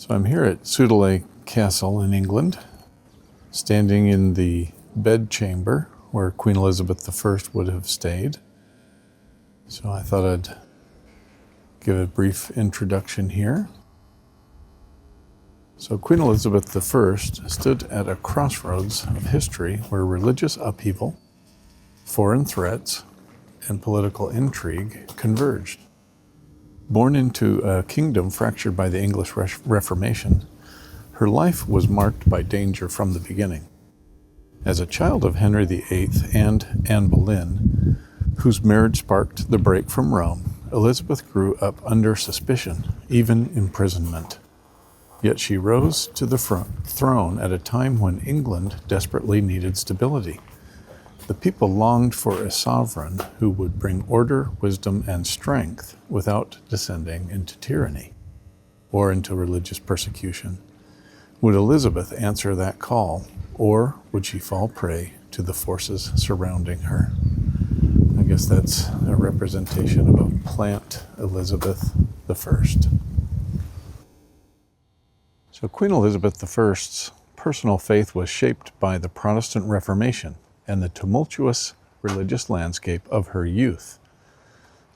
So I'm here at Sudeley Castle in England, standing in the bedchamber where Queen Elizabeth I would have stayed. So I thought I'd give a brief introduction here. So Queen Elizabeth I stood at a crossroads of history where religious upheaval, foreign threats, and political intrigue converged. Born into a kingdom fractured by the English Reformation, her life was marked by danger from the beginning. As a child of Henry VIII and Anne Boleyn, whose marriage sparked the break from Rome, Elizabeth grew up under suspicion, even imprisonment. Yet she rose to the throne at a time when England desperately needed stability. The people longed for a sovereign who would bring order, wisdom, and strength without descending into tyranny or into religious persecution. Would Elizabeth answer that call, or would she fall prey to the forces surrounding her? I guess that's a representation of a plant Elizabeth I. So Queen Elizabeth I's personal faith was shaped by the Protestant Reformation and the tumultuous religious landscape of her youth.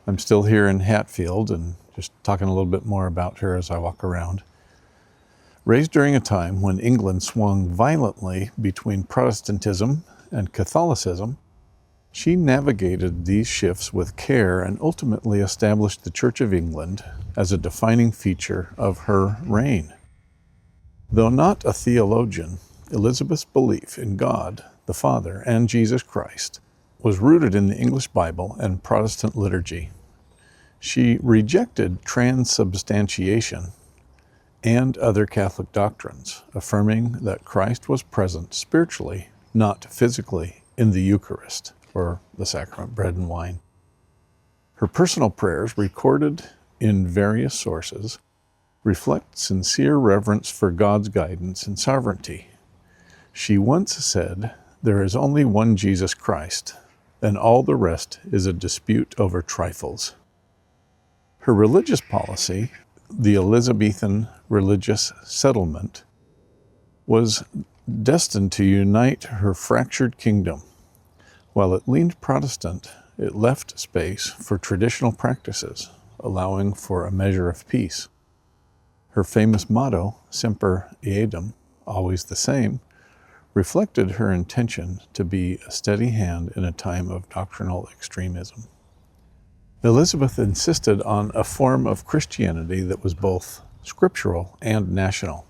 I'm still here in Hatfield and just talking a little bit more about her as I walk around. Raised during a time when England swung violently between Protestantism and Catholicism, she navigated these shifts with care and ultimately established the Church of England as a defining feature of her reign. Though not a theologian, Elizabeth's belief in God, the Father, and Jesus Christ was rooted in the English Bible and Protestant liturgy. She rejected transubstantiation and other Catholic doctrines, affirming that Christ was present spiritually, not physically, in the Eucharist, or the sacrament, bread and wine. Her personal prayers, recorded in various sources, reflect sincere reverence for God's guidance and sovereignty. She once said, "There is only one Jesus Christ, and all the rest is a dispute over trifles." Her religious policy, the Elizabethan religious settlement, was destined to unite her fractured kingdom. While it leaned Protestant, it left space for traditional practices, allowing for a measure of peace. Her famous motto, Semper Eadem, always the same, reflected her intention to be a steady hand in a time of doctrinal extremism. Elizabeth insisted on a form of Christianity that was both scriptural and national.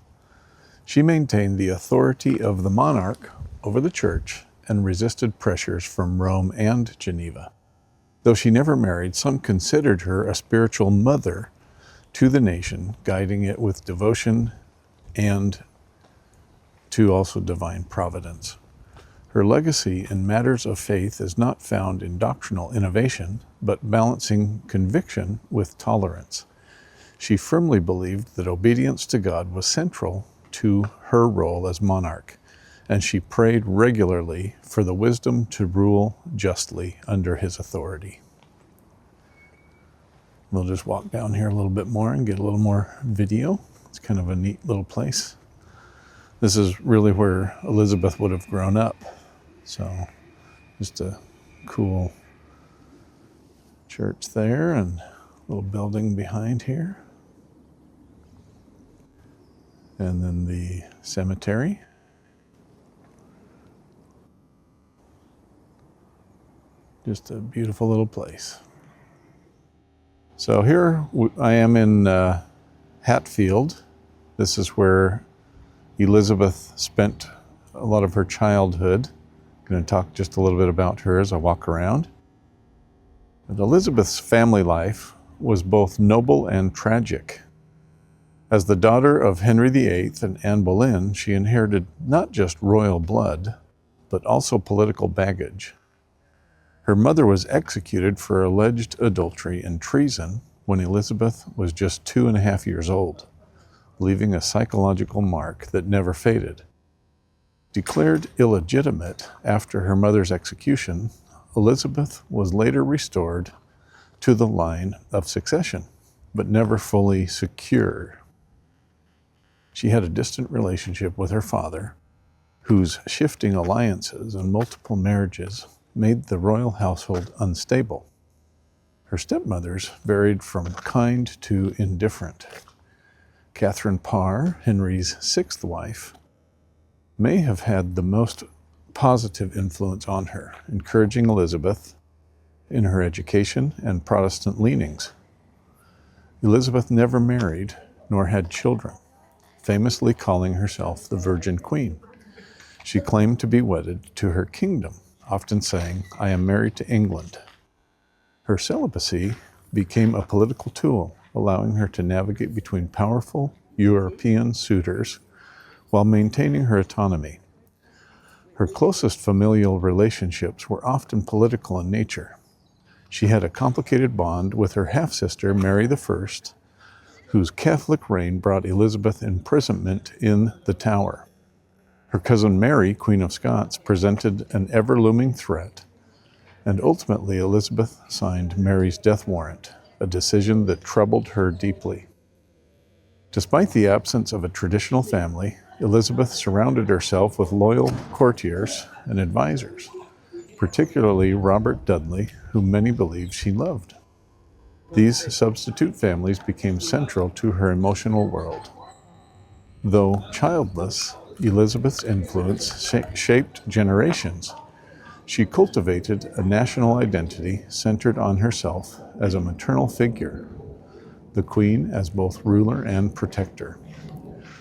She maintained the authority of the monarch over the church and resisted pressures from Rome and Geneva. Though she never married, some considered her a spiritual mother to the nation, guiding it with devotion and to also divine providence. Her legacy in matters of faith is not found in doctrinal innovation, but balancing conviction with tolerance. She firmly believed that obedience to God was central to her role as monarch, and she prayed regularly for the wisdom to rule justly under his authority. We'll just walk down here a little bit more and get a little more video. It's kind of a neat little place. This is really where Elizabeth would have grown up. So just a cool church there and a little building behind here. And then the cemetery. Just a beautiful little place. So here I am in Hatfield. This is where Elizabeth spent a lot of her childhood. I'm going to talk just a little bit about her as I walk around. But Elizabeth's family life was both noble and tragic. As the daughter of Henry VIII and Anne Boleyn, she inherited not just royal blood, but also political baggage. Her mother was executed for alleged adultery and treason when Elizabeth was just 2.5 years old, leaving a psychological mark that never faded. Declared illegitimate after her mother's execution, Elizabeth was later restored to the line of succession, but never fully secured. She had a distant relationship with her father, whose shifting alliances and multiple marriages made the royal household unstable. Her stepmothers varied from kind to indifferent. Catherine Parr, Henry's sixth wife, may have had the most positive influence on her, encouraging Elizabeth in her education and Protestant leanings. Elizabeth never married nor had children, famously calling herself the Virgin Queen. She claimed to be wedded to her kingdom, often saying, "I am married to England." Her celibacy became a political tool, allowing her to navigate between powerful European suitors while maintaining her autonomy. Her closest familial relationships were often political in nature. She had a complicated bond with her half-sister, Mary I, whose Catholic reign brought Elizabeth imprisonment in the Tower. Her cousin Mary, Queen of Scots, presented an ever-looming threat, and ultimately Elizabeth signed Mary's death warrant, a decision that troubled her deeply. Despite the absence of a traditional family, Elizabeth surrounded herself with loyal courtiers and advisors, particularly Robert Dudley, whom many believe she loved. These substitute families became central to her emotional world. Though childless, Elizabeth's influence shaped generations. She cultivated a national identity centered on herself as a maternal figure, the Queen as both ruler and protector.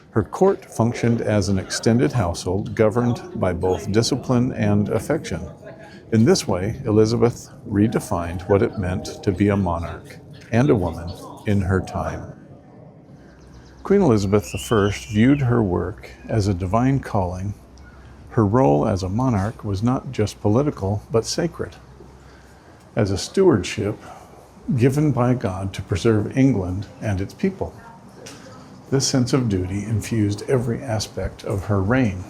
Her court functioned as an extended household governed by both discipline and affection. In this way, Elizabeth redefined what it meant to be a monarch and a woman in her time. Queen Elizabeth I viewed her work as a divine calling. Her role as a monarch was not just political, but sacred. As a stewardship given by God to preserve England and its people. This sense of duty infused every aspect of her reign.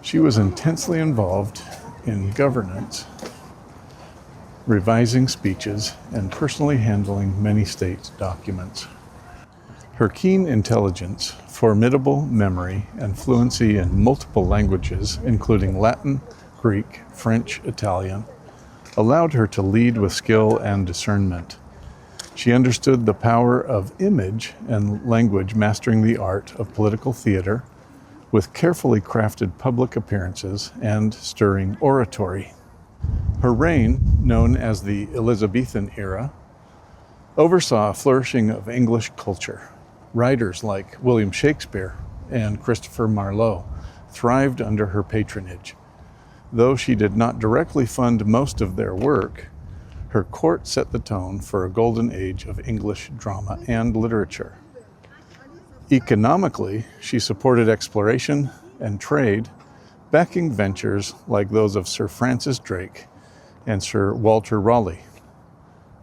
She was intensely involved in governance, revising speeches, and personally handling many state documents. Her keen intelligence, formidable memory, and fluency in multiple languages, including Latin, Greek, French, Italian, allowed her to lead with skill and discernment. She understood the power of image and language, mastering the art of political theater with carefully crafted public appearances and stirring oratory. Her reign, known as the Elizabethan era, oversaw a flourishing of English culture. Writers like William Shakespeare and Christopher Marlowe thrived under her patronage. Though she did not directly fund most of their work, her court set the tone for a golden age of English drama and literature. Economically, she supported exploration and trade, backing ventures like those of Sir Francis Drake and Sir Walter Raleigh.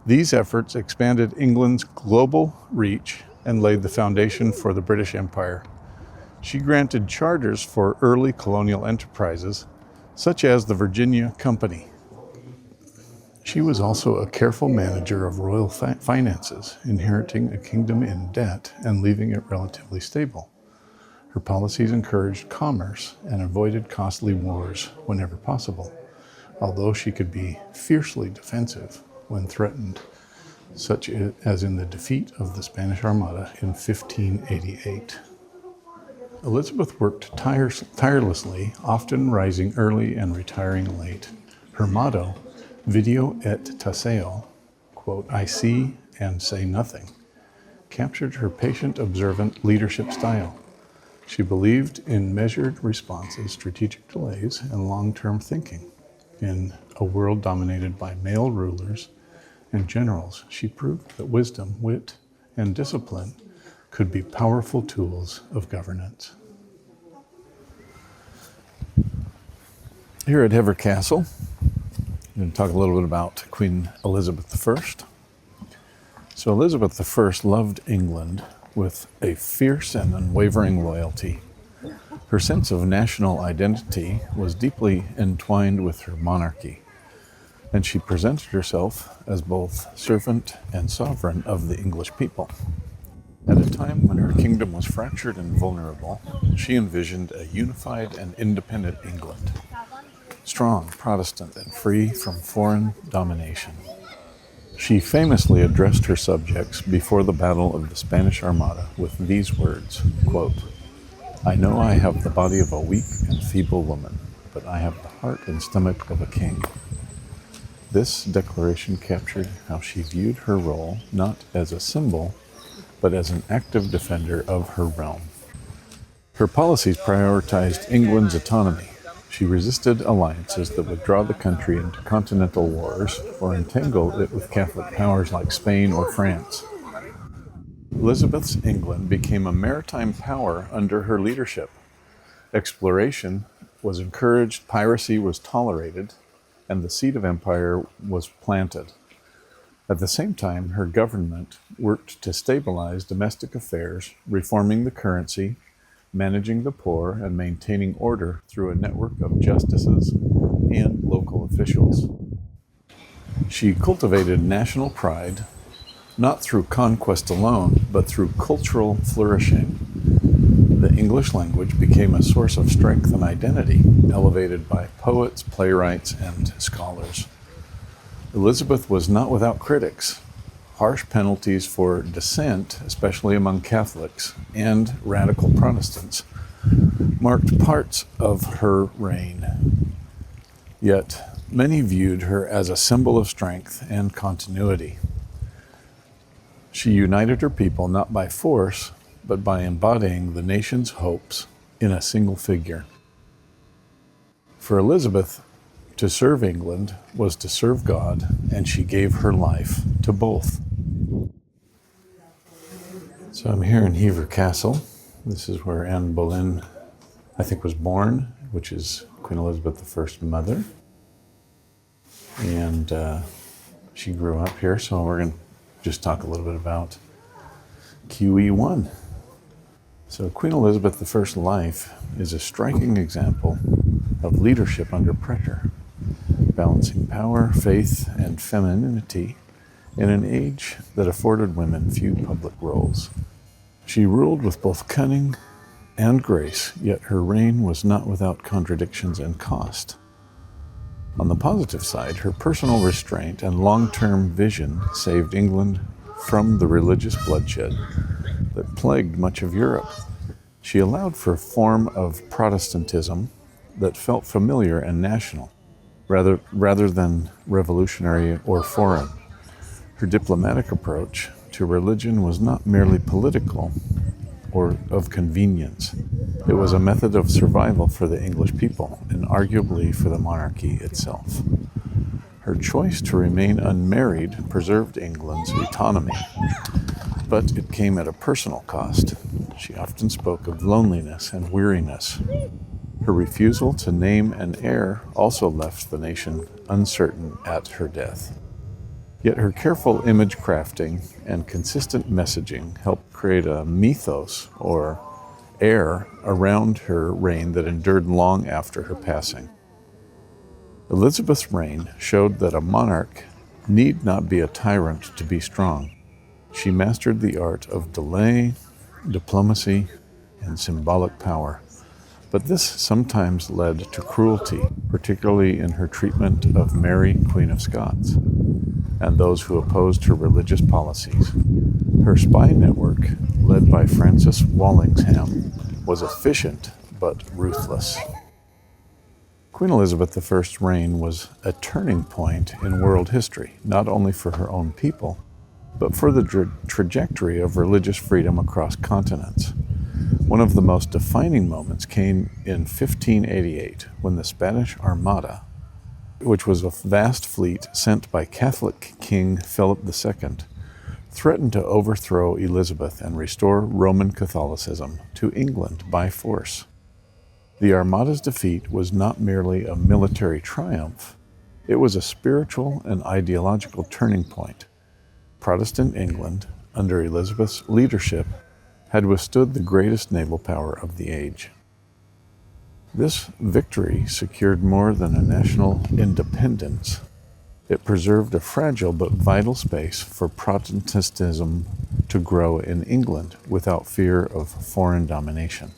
These efforts expanded England's global reach and laid the foundation for the British Empire. She granted charters for early colonial enterprises, such as the Virginia Company. She was also a careful manager of royal finances, inheriting a kingdom in debt and leaving it relatively stable. Her policies encouraged commerce and avoided costly wars whenever possible, although she could be fiercely defensive when threatened, such as in the defeat of the Spanish Armada in 1588. Elizabeth worked tirelessly, often rising early and retiring late. Her motto, "Video et taceo," quote, "I see and say nothing," captured her patient, observant leadership style. She believed in measured responses, strategic delays, and long-term thinking. In a world dominated by male rulers and generals, she proved that wisdom, wit, and discipline could be powerful tools of governance. Here at Hever Castle, I'm going to talk a little bit about Queen Elizabeth I. So Elizabeth I loved England with a fierce and unwavering loyalty. Her sense of national identity was deeply entwined with her monarchy, and she presented herself as both servant and sovereign of the English people. At a time when her kingdom was fractured and vulnerable, she envisioned a unified and independent England, strong, Protestant, and free from foreign domination. She famously addressed her subjects before the Battle of the Spanish Armada with these words, quote, "I know I have the body of a weak and feeble woman, but I have the heart and stomach of a king." This declaration captured how she viewed her role not as a symbol, but as an active defender of her realm. Her policies prioritized England's autonomy. She resisted alliances that would draw the country into continental wars or entangle it with Catholic powers like Spain or France. Elizabeth's England became a maritime power under her leadership. Exploration was encouraged, piracy was tolerated, and the seed of empire was planted. At the same time, her government worked to stabilize domestic affairs, reforming the currency, managing the poor, and maintaining order through a network of justices and local officials. She cultivated national pride, not through conquest alone, but through cultural flourishing. The English language became a source of strength and identity, elevated by poets, playwrights, and scholars. Elizabeth was not without critics. Harsh penalties for dissent, especially among Catholics and radical Protestants, marked parts of her reign. Yet, many viewed her as a symbol of strength and continuity. She united her people not by force, but by embodying the nation's hopes in a single figure. For Elizabeth, to serve England was to serve God, and she gave her life to both. So I'm here in Hever Castle. This is where Anne Boleyn, I think, was born, which is Queen Elizabeth I's mother. And she grew up here, so we're going to just talk a little bit about QE1. So Queen Elizabeth I's life is a striking example of leadership under pressure, balancing power, faith, and femininity in an age that afforded women few public roles. She ruled with both cunning and grace, yet her reign was not without contradictions and cost. On the positive side, her personal restraint and long-term vision saved England from the religious bloodshed that plagued much of Europe. She allowed for a form of Protestantism that felt familiar and national, rather than revolutionary or foreign. Her diplomatic approach to religion was not merely political or of convenience. It was a method of survival for the English people and arguably for the monarchy itself. Her choice to remain unmarried preserved England's autonomy, but it came at a personal cost. She often spoke of loneliness and weariness. Her refusal to name an heir also left the nation uncertain at her death. Yet her careful image crafting and consistent messaging helped create a mythos or air around her reign that endured long after her passing. Elizabeth's reign showed that a monarch need not be a tyrant to be strong. She mastered the art of delay, diplomacy, and symbolic power. But this sometimes led to cruelty, particularly in her treatment of Mary, Queen of Scots, and those who opposed her religious policies. Her spy network, led by Francis Walsingham, was efficient but ruthless. Queen Elizabeth I's reign was a turning point in world history, not only for her own people, but for the trajectory of religious freedom across continents. One of the most defining moments came in 1588, when the Spanish Armada, which was a vast fleet sent by Catholic King Philip II, threatened to overthrow Elizabeth and restore Roman Catholicism to England by force. The Armada's defeat was not merely a military triumph, it was a spiritual and ideological turning point. Protestant England, under Elizabeth's leadership, had withstood the greatest naval power of the age. This victory secured more than a national independence. It preserved a fragile but vital space for Protestantism to grow in England without fear of foreign domination.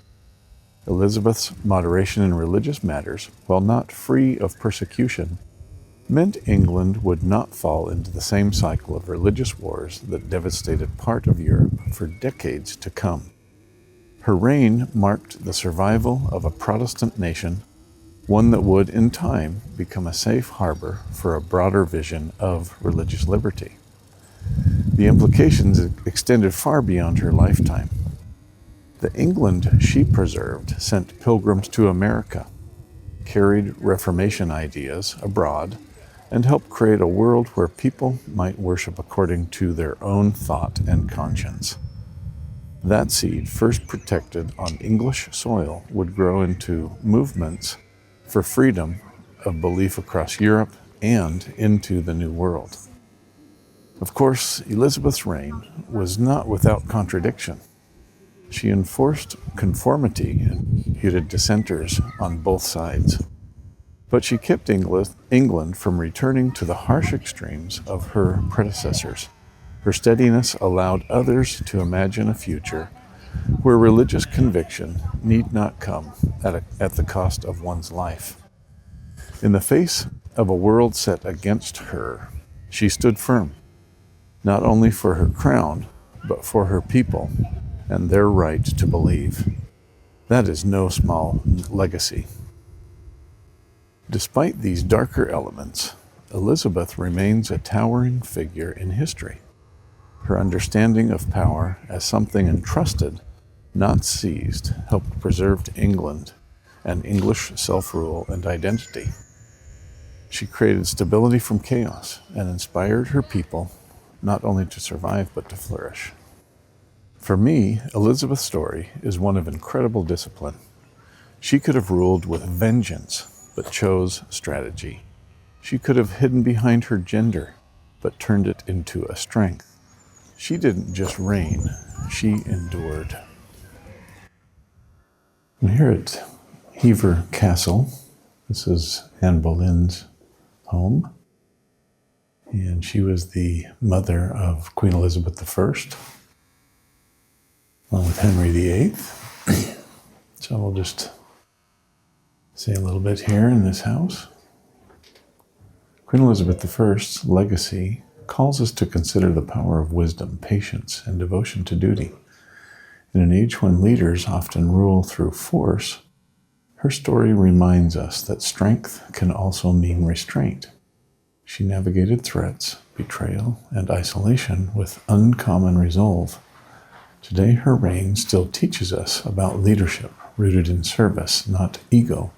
Elizabeth's moderation in religious matters, while not free of persecution, meant England would not fall into the same cycle of religious wars that devastated part of Europe for decades to come. Her reign marked the survival of a Protestant nation, one that would, in time, become a safe harbor for a broader vision of religious liberty. The implications extended far beyond her lifetime. The England she preserved sent pilgrims to America, carried Reformation ideas abroad, and helped create a world where people might worship according to their own thought and conscience. That seed, first protected on English soil, would grow into movements for freedom of belief across Europe and into the New World. Of course, Elizabeth's reign was not without contradiction. She enforced conformity and muted dissenters on both sides. But she kept England from returning to the harsh extremes of her predecessors. Her steadiness allowed others to imagine a future where religious conviction need not come at the cost of one's life. In the face of a world set against her, she stood firm, not only for her crown, but for her people and their right to believe. That is no small legacy. Despite these darker elements, Elizabeth remains a towering figure in history. Her understanding of power as something entrusted, not seized, helped preserve England and English self-rule and identity. She created stability from chaos and inspired her people not only to survive but to flourish. For me, Elizabeth's story is one of incredible discipline. She could have ruled with vengeance, but chose strategy. She could have hidden behind her gender, but turned it into a strength. She didn't just reign, she endured. I'm here at Hever Castle. This is Anne Boleyn's home. And she was the mother of Queen Elizabeth I, along with Henry VIII. So we'll just say a little bit here in this house. Queen Elizabeth I's legacy calls us to consider the power of wisdom, patience, and devotion to duty. In an age when leaders often rule through force, her story reminds us that strength can also mean restraint. She navigated threats, betrayal, and isolation with uncommon resolve. Today, her reign still teaches us about leadership rooted in service, not ego.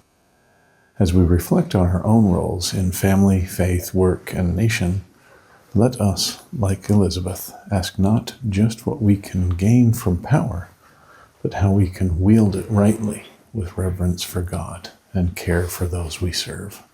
As we reflect on our own roles in family, faith, work, and nation, let us, like Elizabeth, ask not just what we can gain from power, but how we can wield it rightly with reverence for God and care for those we serve.